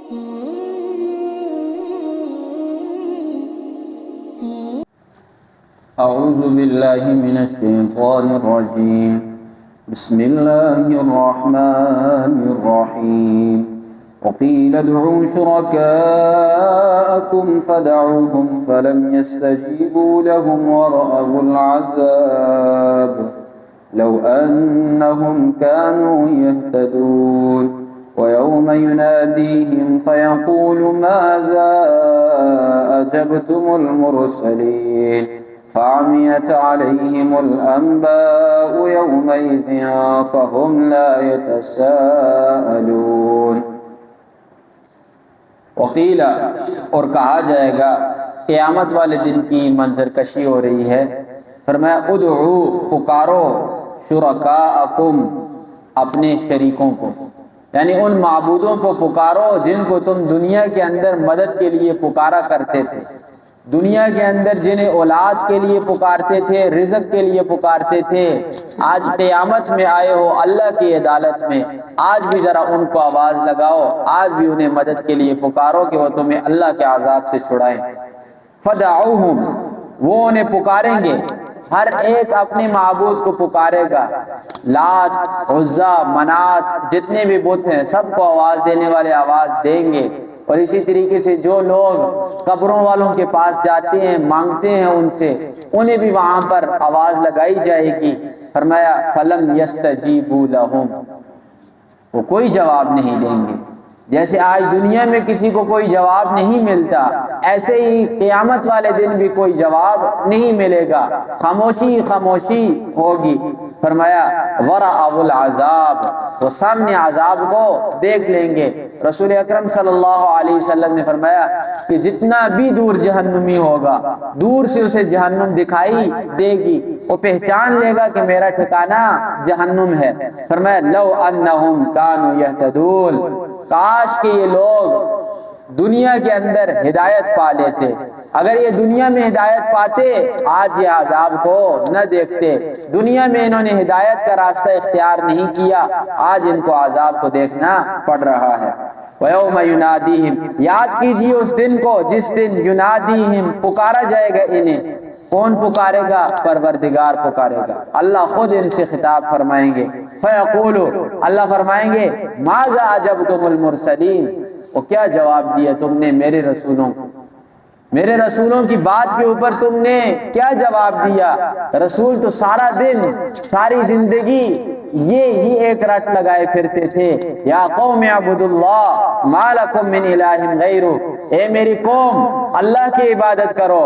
أعوذ بالله من الشيطان الرجيم بسم الله الرحمن الرحيم وقيل ادعوا شركاءكم فدعوهم فلم يستجيبوا لهم ورأوا العذاب لو أنهم كانوا يهتدون ويوم يناديهم فيقول ماذا أجبتم المرسلين فعميت عليهم الأنباء يومئذ فهم لا يتساءلون وقیل اور کہا جائے گا قیامت والے دن کی منظر کشی ہو رہی ہے، فرمایا ادعو پکارو شرکاءکم اپنے شریکوں کو، یعنی ان معبودوں کو پکارو جن کو تم دنیا کے اندر مدد کے لیے پکارا کرتے تھے، دنیا کے اندر جنہیں اولاد کے لیے پکارتے تھے، رزق کے لیے پکارتے تھے، آج قیامت میں آئے ہو اللہ کی عدالت میں، آج بھی ذرا ان کو آواز لگاؤ، آج بھی انہیں مدد کے لیے پکارو کہ وہ تمہیں اللہ کے عذاب سے چھڑائیں۔ فدعوہم، وہ انہیں پکاریں گے، ہر ایک اپنے معبود کو پکارے گا، لات، عزا، منات، جتنے بھی بت ہیں سب کو آواز دینے والے آواز دیں گے۔ اور اسی طریقے سے جو لوگ قبروں والوں کے پاس جاتے ہیں مانگتے ہیں ان سے، انہیں بھی وہاں پر آواز لگائی جائے گی۔ فرمایا فلم یستجیبوا لہم، وہ کوئی جواب نہیں دیں گے۔ جیسے آج دنیا میں کسی کو کوئی جواب نہیں ملتا، ایسے ہی قیامت والے دن بھی کوئی جواب نہیں ملے گا، خاموشی خاموشی ہوگی۔ فرمایا ورأوا العذاب، وہ سامنے عذاب کو دیکھ لیں گے۔ رسول اکرم صلی اللہ علیہ وسلم نے فرمایا کہ جتنا بھی دور جہنمی ہوگا، دور سے اسے جہنم دکھائی دے گی، وہ پہچان لے گا کہ میرا ٹھکانہ جہنم ہے۔ فرمایا لو انہم کانوا یہتدون، کاش کہ یہ لوگ دنیا کے اندر ہدایت پا لیتے، اگر یہ دنیا میں ہدایت پاتے آج یہ عذاب کو نہ دیکھتے۔ دنیا میں انہوں نے ہدایت کا راستہ اختیار نہیں کیا، آج ان کو عذاب کو دیکھنا پڑ رہا ہے۔ وَيَوْمَ يُنَادِيهِمْ، یاد کیجئے اس دن کو جس دن يُنَادِيهِمْ پکارا جائے گا انہیں۔ کون پکارے گا؟ پروردگار پکارے گا، اللہ خود ان سے خطاب فرمائیں گے۔ فَيَقُولُ، اللہ فرمائیں گے مَاذَا أَجَبْتُمُ الْمُرْسَلِينَ، وہ کیا جواب دیا تم نے میرے رسولوں کو، میرے رسولوں کی بات کے اوپر تم نے کیا جواب دیا؟ رسول تو سارا دن ساری زندگی یہ ہی ایک رٹ لگائے پھرتے تھے، یا قوم اعبدوا اللہ ما لکم من الہ غیرہ، اے میری قوم اللہ کی عبادت کرو،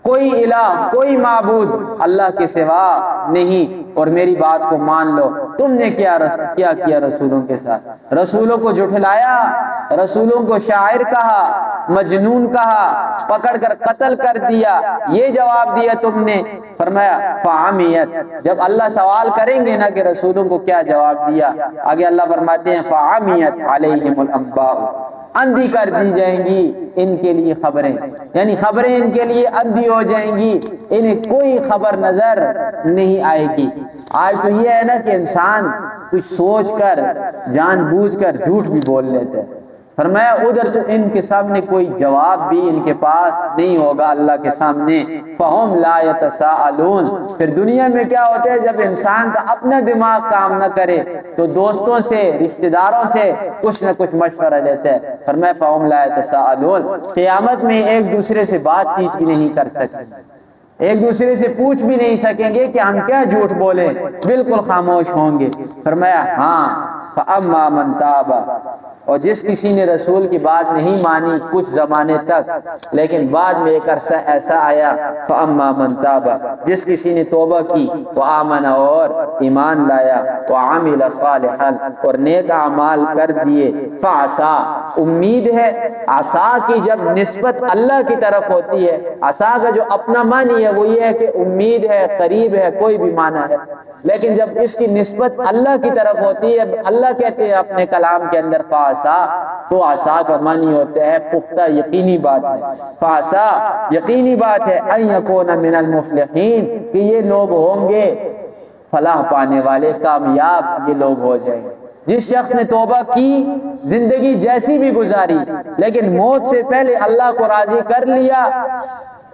کوئی الہ کوئی معبود اللہ کے سوا نہیں، اور میری بات کو مان لو۔ تم نے کیا کیا رسولوں کے ساتھ؟ رسولوں کو جھٹلایا، رسولوں کو شاعر کہا، مجنون کہا، پکڑ کر قتل کر دیا، یہ جواب دیا تم نے۔ فرمایا فعمیت، جب اللہ سوال کریں گے نا کہ رسولوں کو کیا جواب دیا، آگے اللہ فرماتے ہیں فعمیت علیہم الانباء، اندھی کر دی جائیں گی ان کے لیے خبریں، یعنی خبریں ان کے لیے اندھی ہو جائیں گی، انہیں کوئی خبر نظر نہیں آئے گی۔ آج تو یہ ہے نا کہ انسان کچھ سوچ کر جان بوجھ کر جھوٹ بھی بول لیتے ہیں۔ فرمایا ادھر تو ان کے سامنے کوئی جواب بھی ان کے پاس نہیں ہوگا اللہ کے سامنے۔ فَهُمْ لَا يَتَسَاءَلُونَ، پھر دنیا میں کیا ہوتا ہے جب انسان کا اپنا دماغ کام نہ کرے تو دوستوں سے رشتہ داروں سے کچھ نہ کچھ مشورہ لیتے ہیں۔ فرمایا فَهُمْ لَا يَتَسَاءَلُونَ، قیامت میں ایک دوسرے سے بات چیت بھی نہیں کر سکتے، ایک دوسرے سے پوچھ بھی نہیں سکیں گے کہ ہم کیا جھوٹ بولیں، بالکل خاموش ہوں گے۔ فرمایا ہاں فَأَمَّا مَن تَابَ، اور جس کسی نے رسول کی بات نہیں مانی کچھ زمانے تک، لیکن بعد میں ایک عرصہ ایسا آیا فَأَمَّا مَن تَابَ، جس کسی نے توبہ کی، وَآمَنَ، اور ایمان لایا، وَعَمِلَ صَالِحًا، اور نیک اعمال کر دیے، فَعَسَىٰ، امید ہے۔ عسا کی جب نسبت اللہ کی طرف ہوتی ہے، عسا کا جو اپنا معنی ہے وہ یہ ہے کہ امید ہے، قریب ہے، کوئی بھی معنی ہے، لیکن جب اس کی نسبت اللہ کی طرف ہوتی ہے، اللہ کہتے ہیں اپنے کلام کے اندر فَعَسَىٰ، تو عسا کا معنی ہوتا ہے پختہ یقینی بات ہے، فَعَسَىٰ یقینی بات ہے، أَن يَكُونَ مِنَ الْمُفْلِحِينَ، کہ یہ لوگ ہوں گے فلاح پانے والے، کامیاب یہ لوگ ہو جائیں گے۔ جس شخص نے توبہ کی، زندگی جیسی بھی گزاری، لیکن موت سے پہلے اللہ کو راضی کر لیا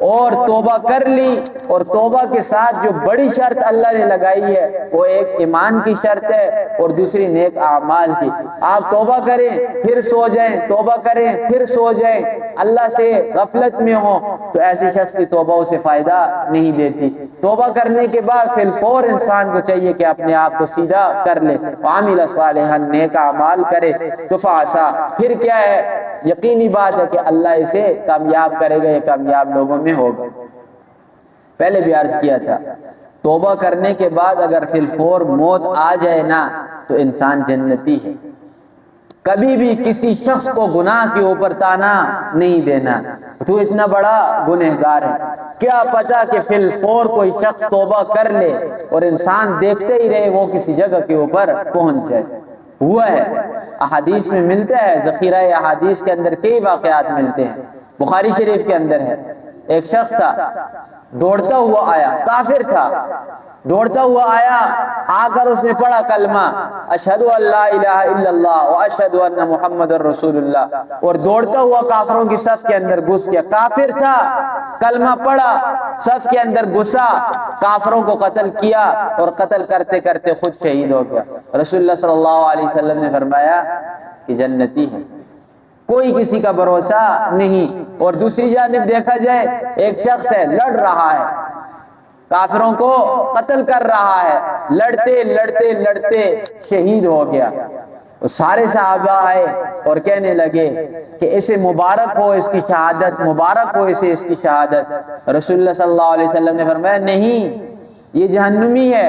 اور توبہ کر لی، اور توبہ کے ساتھ جو بڑی شرط اللہ نے لگائی ہے وہ ایک ایمان کی شرط ہے اور دوسری نیک اعمال کی۔ آپ توبہ کریں پھر سو جائیں، توبہ کریں پھر سو جائیں، اللہ سے غفلت میں ہوں، تو ایسے شخص کی توبہ اسے فائدہ نہیں دیتی۔ توبہ کرنے کے بعد فی الفور انسان کو چاہیے کہ اپنے آپ کو سیدھا کر لے، وعمل صالحا، نیک اعمال کرے، تو فعسا، پھر کیا ہے، یقینی بات ہے کہ اللہ اسے کامیاب کرے گا، یہ کامیاب لوگوں میں ہوگا۔ پہلے بھی عرض کیا تھا، توبہ کرنے کے بعد اگر فی الفور موت آ جائے نا تو انسان جنتی ہے۔ کبھی بھی کسی شخص کو گناہ کے اوپر تانا نہیں دینا، تو اتنا بڑا گنہگار ہے، کیا پتا کہ فی الفور کوئی شخص توبہ کر لے اور انسان دیکھتے ہی رہے وہ کسی جگہ کے اوپر پہنچ جائے۔ ہوا ہے، احادیث میں ملتا ہے، ذخیرہ احادیث کے اندر کئی واقعات ملتے ہیں۔ بخاری شریف کے اندر ہے، ایک شخص تھا، دوڑتا ہوا آیا، کافر تھا، دوڑتا ہوا آیا، آ کر اس نے پڑھا کلمہ اشہد ان لا الہ الا اللہ واشہد ان محمد رسول اللہ، اور دوڑتا ہوا کافروں کی صف کے اندر گھس گیا۔ کافر تھا، کلمہ پڑھا، صف کے اندر گھسا، کافروں کو قتل کیا اور قتل کرتے کرتے خود شہید ہو گیا۔ رسول اللہ صلی اللہ علیہ وسلم نے فرمایا کہ جنتی ہے، کوئی کسی کا بھروسہ نہیں۔ اور دوسری جانب دیکھا جائے، ایک شخص ہے، لڑ رہا ہے، کافروں کو قتل کر رہا ہے، لڑتے لڑتے لڑتے شہید ہو گیا۔ سارے صحابہ آئے اور کہنے لگے کہ اسے مبارک ہو اس کی شہادت، مبارک ہو اسے اس کی شہادت۔ رسول اللہ صلی اللہ علیہ وسلم نے فرمایا نہیں، یہ جہنمی ہے،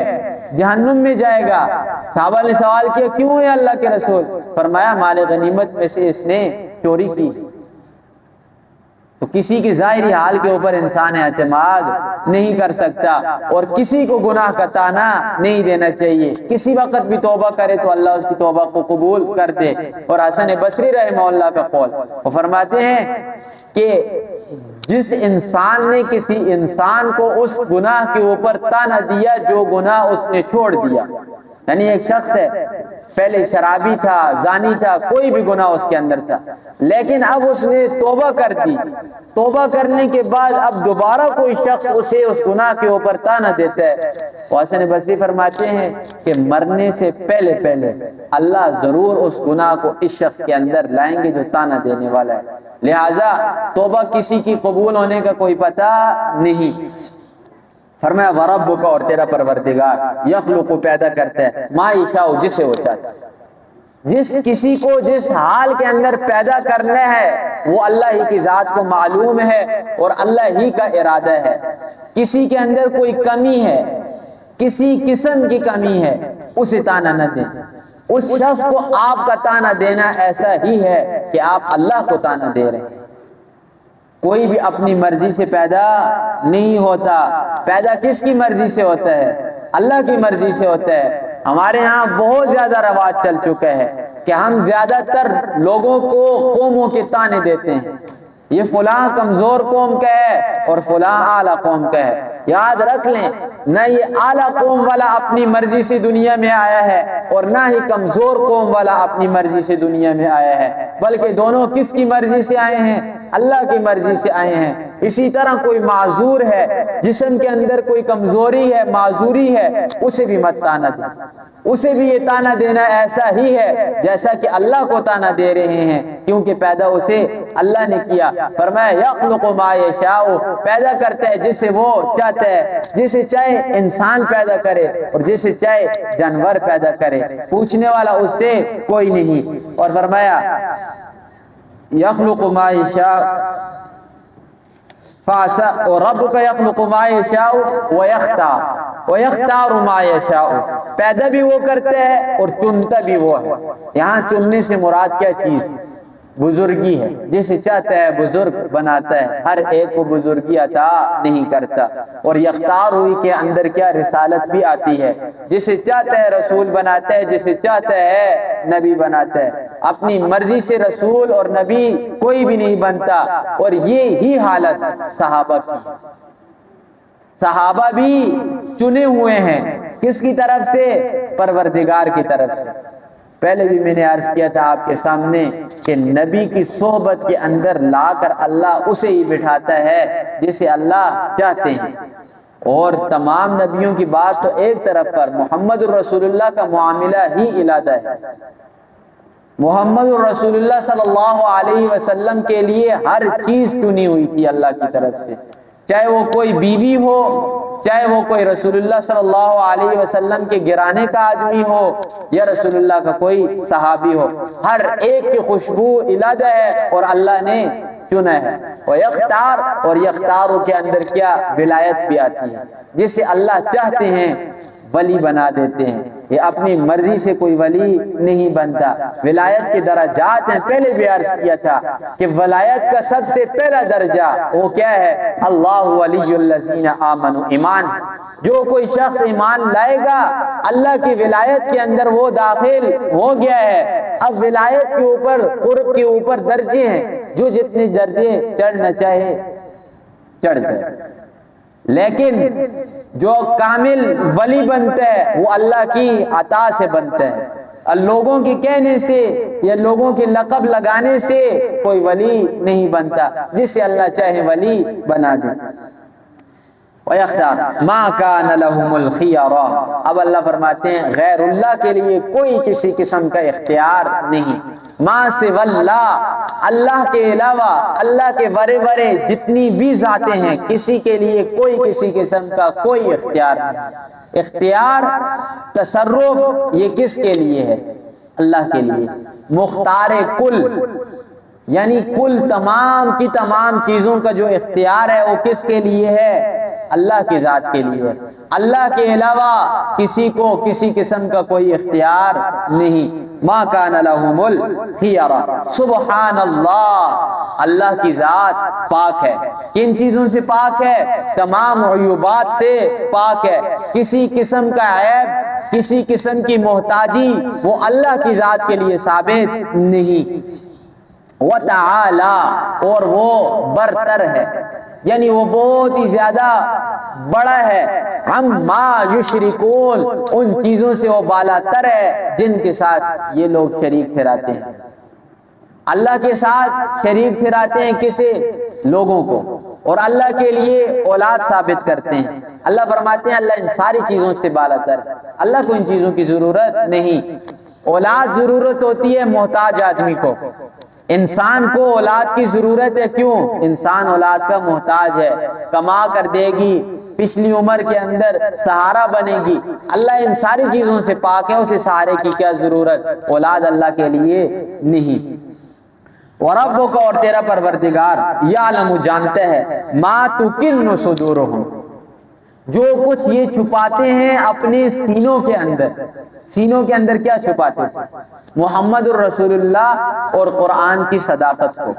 جہنم میں جائے گا۔ صحابہ نے سوال کیا کیوں ہے اللہ کے رسول؟ فرمایا مال غنیمت میں سے اس نے چوری کی۔ تو کسی کی ظاہری حال کے اوپر انسان اعتماد نہیں کر سکتا، اور کسی کو گناہ کا طعنہ نہیں دینا چاہیے۔ کسی وقت بھی توبہ کرے تو اللہ اس کی توبہ کو قبول کر دے۔ اور حسن بصری رحمہ اللہ کا قول، وہ فرماتے ہیں کہ جس انسان نے کسی انسان کو اس گناہ کے اوپر طعنہ دیا جو گناہ اس نے چھوڑ دیا، یعنی ایک شخص ہے، پہلے شرابی تھا، زانی تھا، کوئی بھی گناہ اس کے اندر تھا، لیکن اب اس نے توبہ کر دی، توبہ کرنے کے بعد اب دوبارہ کوئی شخص اسے اس گناہ کے اوپر طعنہ دیتا ہے، حسن بصری فرماتے ہیں کہ مرنے سے پہلے پہلے اللہ ضرور اس گناہ کو اس شخص کے اندر لائیں گے جو طعنہ دینے والا ہے۔ لہٰذا توبہ کسی کی قبول ہونے کا کوئی پتہ نہیں۔ فرمایا وَرَبُّكَ، اور تیرا پروردگار، یخلق، پیدا کرتا ہے، ما یشاء، جسے وہ چاہتا ہے۔ جس کسی کو جس حال کے اندر پیدا کرنا ہے وہ اللہ ہی کی ذات کو معلوم ہے اور اللہ ہی کا ارادہ ہے۔ کسی کے اندر کوئی کمی ہے، کسی قسم کی کمی ہے، اسے طعنہ نہ دیں۔ اس شخص کو آپ کا طعنہ دینا ایسا ہی ہے کہ آپ اللہ کو طعنہ دے رہے ہیں۔ کوئی بھی اپنی مرضی سے پیدا نہیں ہوتا، پیدا کس کی مرضی سے ہوتا ہے؟ اللہ کی مرضی سے ہوتا ہے۔ ہمارے ہاں بہت زیادہ رواج چل چکا ہے کہ ہم زیادہ تر لوگوں کو قوموں کے طعنے دیتے ہیں، یہ فلاں کمزور قوم کا ہے اور فلاں اعلیٰ قوم کا ہے۔ یاد رکھ لیں، نہ یہ اعلیٰ قوم والا اپنی مرضی سے دنیا میں آیا ہے اور نہ ہی کمزور قوم والا اپنی مرضی سے دنیا میں آیا ہے، بلکہ دونوں کس کی مرضی سے آئے ہیں؟ اللہ کی مرضی سے آئے ہیں۔ اسی طرح کوئی معذور ہے، جسم کے اندر کوئی کمزوری ہے، معذوری ہے، اسے بھی مت طعنہ دیں، اسے بھی یہ طعنہ دینا ایسا ہی ہے جیسا کہ اللہ کو طعنہ دے رہے ہیں، کیونکہ پیدا اسے اللہ نے کیا۔ فرمایا یخلق ما یشاء، پیدا کرتا ہے جسے وہ چاہتا ہے، جسے چاہے انسان پیدا کرے اور جسے چاہے جانور پیدا کرے، پوچھنے والا اس سے کوئی نہیں۔ اور فرمایا یخلق ما یشاء فعسا، اور ربک یخلق ما یشاء ویختار ما یشاء، پیدا بھی وہ کرتا ہے اور چنتا بھی وہ ہے۔ یہاں چننے سے مراد کیا چیز؟ بزرگی ہے، جسے چاہتا ہے بزرگ بناتا ہے، ہر ایک کو بزرگی عطا نہیں کرتا۔ اور یختار ہوئی کے اندر کیا رسالت بھی آتی ہے، جسے چاہتا ہے رسول بناتا ہے، جسے چاہتا ہے نبی بناتا ہے۔ اپنی مرضی سے رسول اور نبی کوئی بھی نہیں بنتا، اور یہ ہی حالت صحابہ کی۔ صحابہ بھی چنے ہوئے ہیں، کس کی طرف سے؟ پروردگار کی طرف سے۔ پہلے بھی میں نے عرض کیا تھا آپ کے سامنے کہ نبی کی صحبت کے اندر لا کر اللہ اسے ہی بٹھاتا ہے جسے اللہ چاہتے ہیں، اور تمام نبیوں کی بات تو ایک طرف پر، محمد الرسول اللہ کا معاملہ ہی علیحدہ ہے۔ محمد الرسول اللہ صلی اللہ علیہ وسلم کے لیے ہر چیز چنی ہوئی تھی اللہ کی طرف سے، چاہے وہ کوئی بیوی ہو، چاہے وہ کوئی رسول اللہ صلی اللہ علیہ وسلم کے گرانے کا آدمی ہو یا رسول اللہ کا کوئی صحابی ہو، ہر ایک کی خوشبو علیحدہ ہے اور اللہ نے چنا ہے۔ وَيَخْتَارُ، اور یختاروں کے اندر کیا ولایت بھی آتی ہے، جسے اللہ چاہتے ہیں ولی بنا دیتے ہیں۔ یہ اپنی مرضی سے کوئی ولی نہیں بنتا، ولایت کے درجات ہیں۔ پہلے بھی عرض کیا تھا کہ ولایت کا سب سے پہلا درجہ وہ کیا ہے؟ اللہ ولی الذین آمنوا، ایمان۔ جو کوئی شخص ایمان لائے گا اللہ کی ولایت کے اندر وہ داخل ہو گیا ہے۔ اب ولایت کے اوپر، قرب کے اوپر درجے ہیں، جو جتنے درجے چڑھنا چاہے چڑھ جائے، لیکن جو کامل ولی بنتا ہے وہ اللہ کی عطا سے بنتا ہے۔ لوگوں کے کہنے سے یا لوگوں کے لقب لگانے سے کوئی ولی نہیں بنتا، جسے اللہ چاہے ولی بنا دے۔ وَيَخْتَارُ مَا كَانَ لَهُمُ الْخِيَرَةُ، اب اللہ فرماتے ہیں غیر اللہ کے لیے کوئی کسی قسم کا اختیار نہیں۔ ما سوى اللہ، اللہ کے علاوہ، اللہ کے برے برے جتنی بھی ذاتیں ہیں، کسی کے لیے کوئی کسی قسم کا کوئی اختیار نہیں۔ اختیار، تصرف، یہ کس کے لیے ہے؟ اللہ کے لیے۔ مختار کل، یعنی کل تمام کی تمام چیزوں کا جو اختیار ہے وہ کس کے لیے ہے؟ اللہ کی ذات کے لیے۔ اللہ کے علاوہ کسی کو کسی قسم کا کوئی اختیار نہیں۔ ما کان لہم الخیرہ، سبحان اللہ، اللہ کی ذات پاک ہے۔ کن چیزوں سے پاک ہے؟ تمام عیوبات سے پاک ہے۔ کسی قسم کا عیب، کسی قسم کی محتاجی وہ اللہ کی ذات کے لیے ثابت نہیں۔ وَتَعَالَى، اور وہ برتر ہے، یعنی وہ بہت ہی زیادہ بڑا ہے۔ عَمَّا يُشْرِكُونَ، ان چیزوں سے وہ بالا تر ہے جن کے ساتھ یہ لوگ شریک ٹھہراتے ہیں۔ اللہ کے ساتھ شریک ٹھہراتے ہیں کسے؟ لوگوں کو، اور اللہ کے لیے اولاد ثابت کرتے ہیں۔ اللہ فرماتے ہیں اللہ ان ساری چیزوں سے بالا تر ہے، اللہ کو ان چیزوں کی ضرورت نہیں۔ اولاد ضرورت ہوتی ہے محتاج آدمی کو، انسان کو اولاد کی ضرورت ہے۔ کیوں؟ انسان اولاد کا محتاج ہے، کما کر دے گی، پچھلی عمر کے اندر سہارا بنے گی۔ اللہ ان ساری چیزوں سے پاک ہے، اسے سہارے کی کیا ضرورت؟ اولاد اللہ کے لیے نہیں۔ وَرَبُّكَ، اور تیرا پروردگار، یعلم، جانتا ہے، ما تُكِنُّ صُدُورُهُمْ، جو کچھ یہ چھپاتے ہیں اپنے سینوں کے اندر۔ سینوں کے اندر کیا چھپاتے تھے؟ محمد الرسول اللہ اور قرآن کی صداقت کو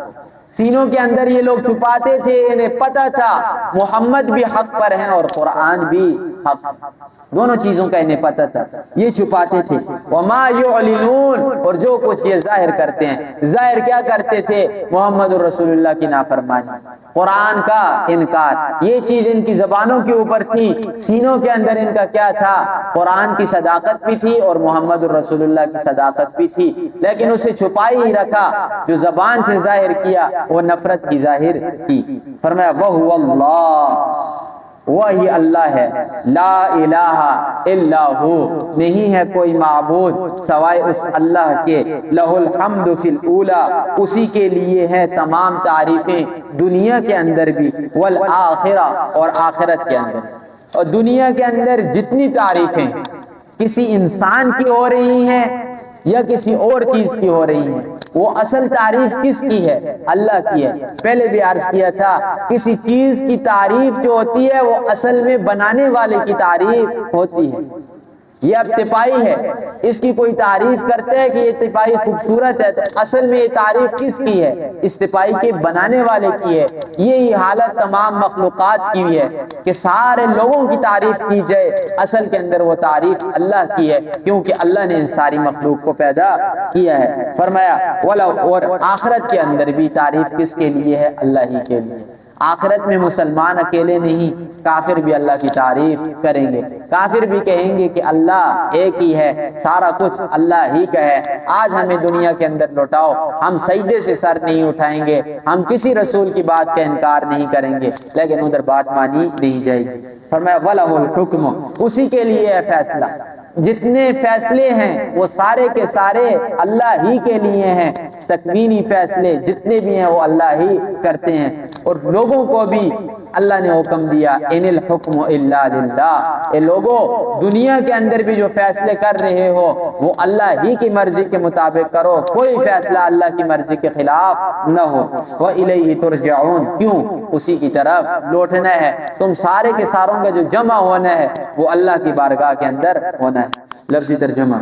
سینوں کے اندر یہ لوگ چھپاتے تھے۔ انہیں پتہ تھا محمد بھی حق پر ہیں اور قرآن بھی حق، دونوں چیزوں کا انہیں پتہ تھا، یہ چھپاتے تھے۔ وما یعلنون، اور جو کچھ یہ ظاہر کرتے ہیں۔ ظاہر کیا کرتے تھے؟ محمد الرسول اللہ کی نافرمانی، قرآن کا انکار، یہ چیز ان کی زبانوں کے اوپر تھی، سینوں کے اندر ان کا کیا تھا؟ قرآن کی صداقت بھی تھی اور محمد الرسول اللہ کی صداقت بھی تھی، لیکن اسے چھپائی ہی رکھا۔ جو زبان سے ظاہر کیا وہ نفرت کی ظاہر کی۔ فرمایا وَهُوَ اللَّهُ، وہی اللہ ہے، لا الہ الا ہو، نہیں ہے کوئی معبود سوائے اس اللہ کے، لہ الحمد فی الاولی، اسی کے لیے ہے تمام تعریفیں دنیا کے اندر بھی، والآخرہ، اور آخرت کے اندر۔ اور دنیا کے اندر جتنی تعریفیں کسی انسان کی ہو رہی ہیں یا کسی اور چیز کی ہو رہی ہیں، وہ اصل تعریف کس کی ہے؟ اللہ کی ہے۔ پہلے بھی عرض کیا تھا، کسی چیز کی تعریف جو ہوتی ہے وہ اصل میں بنانے والے کی تعریف ہوتی ہے۔ یہ اب تپائی ہے، اس کی کوئی تعریف کرتے ہیں کہ یہ تپائی خوبصورت ہے، تو اصل میں یہ تعریف کس کی ہے؟ اس تپائی کے بنانے والے کی ہے۔ یہی حالت تمام مخلوقات کی بھی ہے کہ سارے لوگوں کی تعریف کی جائے، اصل کے اندر وہ تعریف اللہ کی ہے، کیونکہ اللہ نے ان ساری مخلوق کو پیدا کیا ہے۔ فرمایا اور آخرت کے اندر بھی تعریف کس کے لیے ہے؟ اللہ ہی کے لیے۔ آخرت میں مسلمان اکیلے نہیں، کافر بھی اللہ کی تعریف کریں گے، کافر بھی کہیں گے کہ اللہ ایک ہی ہے، سارا کچھ اللہ ہی کا ہے، آج ہمیں دنیا کے اندر لوٹاؤ، ہم سجدے سے سر نہیں اٹھائیں گے، ہم کسی رسول کی بات کا انکار نہیں کریں گے، لیکن ادھر بات مانی نہیں جائے گی۔ فرمایا وَلَهُ الْحُكْمُ، اسی کے لیے ہے فیصلہ، جتنے فیصلے ہیں وہ سارے کے سارے اللہ ہی کے لیے ہیں، تکوینی فیصلے جتنے بھی ہیں وہ اللہ ہی کرتے ہیں، اور لوگوں کو بھی اللہ نے حکم دیا ان الحکم الا للہ، اے لوگو دنیا کے اندر بھی جو فیصلے کر رہے ہو وہ اللہ ہی کی مرضی کے مطابق کرو، کوئی فیصلہ اللہ کی مرضی کے خلاف نہ ہو۔ وَإِلَيْهِ تُرْجَعُونَ، کیوں؟ اسی کی طرف لوٹنا ہے، تم سارے کے ساروں کا جو جمع ہونا ہے وہ اللہ کی بارگاہ کے اندر ہونا ہے۔ لفظی ترجمہ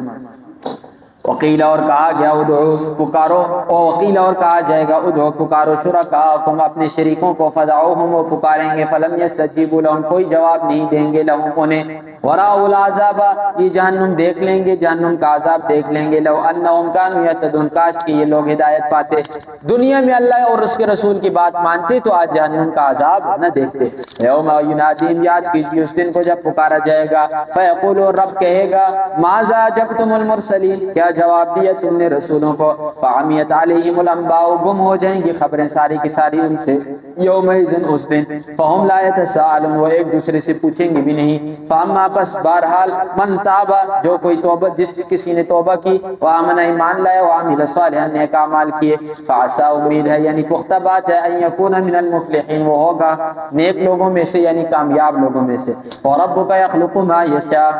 وقیل، اور کہا گیا ادعو پکارو، اور وقیل اور کہا جائے گا ادعو پکارو شرکاءکم اپنے شریکوں کو، فدعوہم وہ پکاریں گے، فلم یستجیبوا لہم کوئی جواب نہیں دیں گے، لہم انہیں، ورأوا العذاب یہ جہنم دیکھ لیں گے، جہنم کا عذاب دیکھ لیں گے، لو انہم کانوا یہتدون کاش کہ یہ لوگ ہدایت پاتے، دنیا میں اللہ اور اس کے رسول کی بات مانتے تو آج جہنم کا عذاب نہ دیکھتے۔ یوم ینادیہم، یاد کیجیے اس دن کو جب پکارا جائے گا، فیقول، رب کہے گا، ماذا اجبتم المرسلین، کیا جواب دیا تم نے رسولوں کو، فعمیت علیہم الانباء، گم ہو جائیں گی خبریں ساری کی ساری ان سے، یومئذ اس دن، فہم لا یتساءلون، وہ ایک دوسرے سے پوچھیں گے بھی نہیں، فاما پس بہرحال، من تابا جو کوئی توبہ، جس کسی نے توبہ کی، وآمن ایمان لائے، وعمل صالحا نیک اعمال کیے، فعسى امید ہے یعنی پختہ بات ہے، ان یکون من المفلحین وہ ہوگا نیک لوگوں میں سے یعنی کامیاب لوگوں میں سے، وربک یخلق ما یشاء،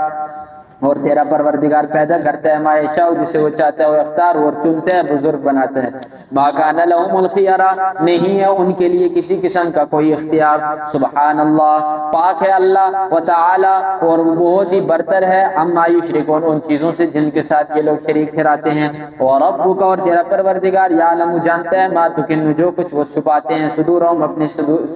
اور تیرا پروردگار پیدا کرتا ہے ما یشاء جسے وہ چاہتا ہے، وہ اختار اور چنتا ہے، بزرگ بناتا ہے، ما کان لهم الخیارہ نہیں ہے ان کے لیے کسی قسم کا کوئی اختیار، سبحان اللہ پاک ہے اللہ، وتعالی اور بہت ہی برتر ہے، عما یشرکون ان چیزوں سے جن کے ساتھ یہ لوگ شریک ٹھہراتے ہیں، وربک اور تیرا پروردگار یعلم جانتا ہے ما تکن جو کچھ وہ چھپاتے ہیں، صدورہم اپنے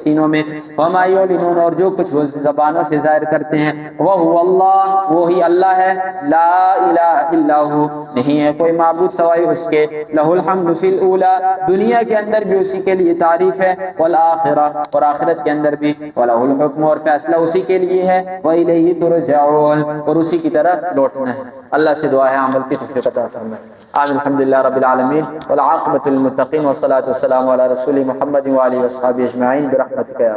سینوں میں، وما یعلنون اور جو کچھ وہ زبانوں سے ظاہر کرتے ہیں، وہو اللہ وہی اللہ ہے، لا الہ الا ہو نہیں ہے کوئی معبود سوائے اس کے، لہ الحمد فی الاولی دنیا کے اندر بھی اسی کے لیے تعریف ہے، والآخرہ اور آخرت کے اندر بھی، ولہ الحکم اور فیصلہ اسی کے لیے ہے، وإلیہ ترجعون اور اسی کی طرف لوٹنا ہے۔ اللہ سے دعا ہے عمل کی توفیق عطا فرمائے، آمین۔ الحمدللہ رب العالمین والعاقبۃ للمتقین والصلاۃ والسلام علی رسول محمد وآلہ وصحبہ اجمعین برحمتک یا